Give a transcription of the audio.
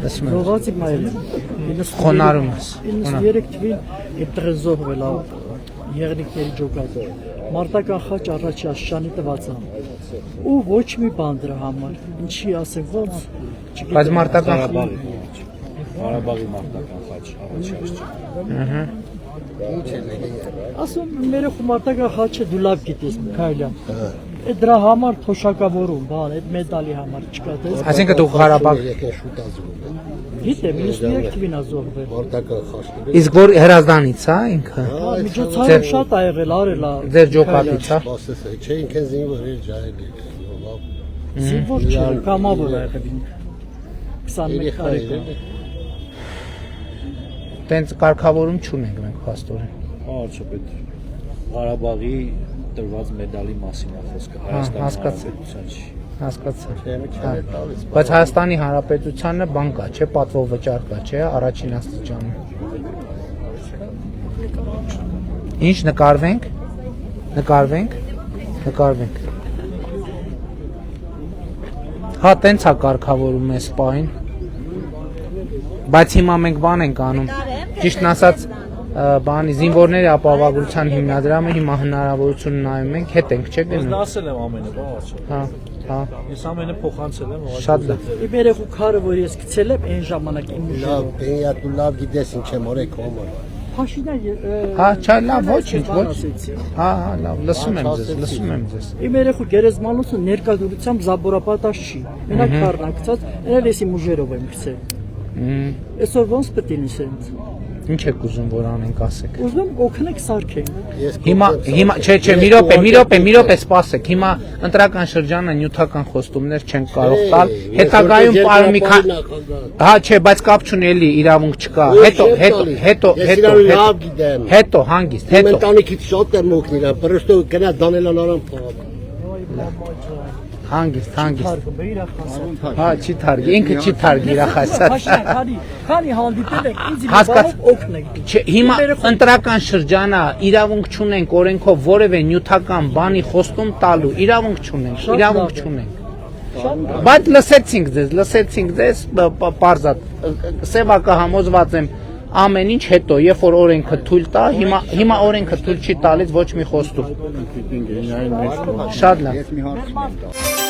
Զողացի մայել։ Խոնարհում ես։ 93 թվին այդտեղ է զոհվել եղնիկների ջոկատը։ Մարտական խաչ առաջի աշճանի տված է։ Ու ոչ մի բան դրա համար։ Ինչի ասենք ոնց։ Բայց մարտական Ղարաբաղի մարտական խաչ առաջի աշճան։ Ասում մեր մարտական խաչը դու լավ գիտես Միքայելյան։ Այդ դրա համար թոշակավորում, բան, այդ մեդալի համար չկա դες։ Այսինքն դու Ղարաբաղ Գիտեմ 93 թվին ազողվել։ Մարտական խաչները։ Իսկ որ հրազդանից է ինքը։ Միջոցառում շատ ա եղել, արել ա։ Ձեր ջոկատից է։ Բասես է, չէ ինքեն զինվոր էր ջահելի։ Զինվոր չէ, կամավոր ա եղել ինքը։ 21 տարեկան։ Տենց կարգավորում չունենք մենք փաստորեն։ Արչապետ Ղարաբաղի տրված մեդալի մասին է խոսքը Հայաստանի Հանրապետության չի։ Հասկացա։ Բայց Հայաստանի Հանրապետությանը բան կա, չէ, պատվո վճար կա, չէ, առաջին աստիճանում։ Ինչ նկարվենք։ Հա, տենց է կարգավորում է սպային։ Բայց հիմա մենք բան ենք անում։ Ճիշտն ասած, բանի զինվորների ապահովագրության հիմնադրամը հիմա հնարավորություն նայում ենք, հետ ենք, չէ՞ գնում։ Ես ասել եմ ամենը, բա աչա։ Հա։ Ես ամենը փոխանցել եմ, Շատ լավ։ Իմ երեխու քարը, որ ես գցել եմ այն ժամանակ իմ Լավ, ուժերով։ բենյա դու լավ գիտես ինչ եմ օրեք հոմը։ Փաշինա Հա, չէ, լավ, ոչինչ, բան ոչ։ ասեցի։ Հա, լավ, լսում եմ ձեզ։ Իմ երեխու գերեզմանոցը ներկայությամբ զաբորապատաշ չի։ Մենակ քարն ակցած, այլ ես իմ ուժերով եմ գցել։ Այսօր ոնց պետք է ինձ։ Ինչ եք ուզում որ անենք ասեք։ Ուզում եմ օգնեք սարքենք։ Հիմա, չէ, մի րոպե, սպասեք։ Հիմա ընտրական շրջանը նյութական խոստումներ չեն կարող տալ։ Հետագայում պարոն մի քանի Հա, չէ, բայց կապ չունի էլի, իրավունք չկա։ Հետո հանգիստ, հետո։ Ընտանիքից շատ եմ օգնել, պրոստո գնա Դանելան արան փող։ Հանգիստ։ Հա, Չի թարգի, ինքը չի թարգի իր հասած։ Քանի հանդիպել եք, ինձ Հասկաց- իմ օգնեք։ Չէ, հիմա ընտրական շրջանը իրավունք չունենք օրենքով որևէ նյութական բանի խոստում տալու, իրավունք չունենք։ Բայց լսեցինք ձեզ, պարզատ, սևակը համոզված եմ ամեն ինչ հետո, երբ որ օրենքը թույլ տա, հիմա օրենքը թույլ չի տալիս ոչ մի խոստում։ Շատ լավ։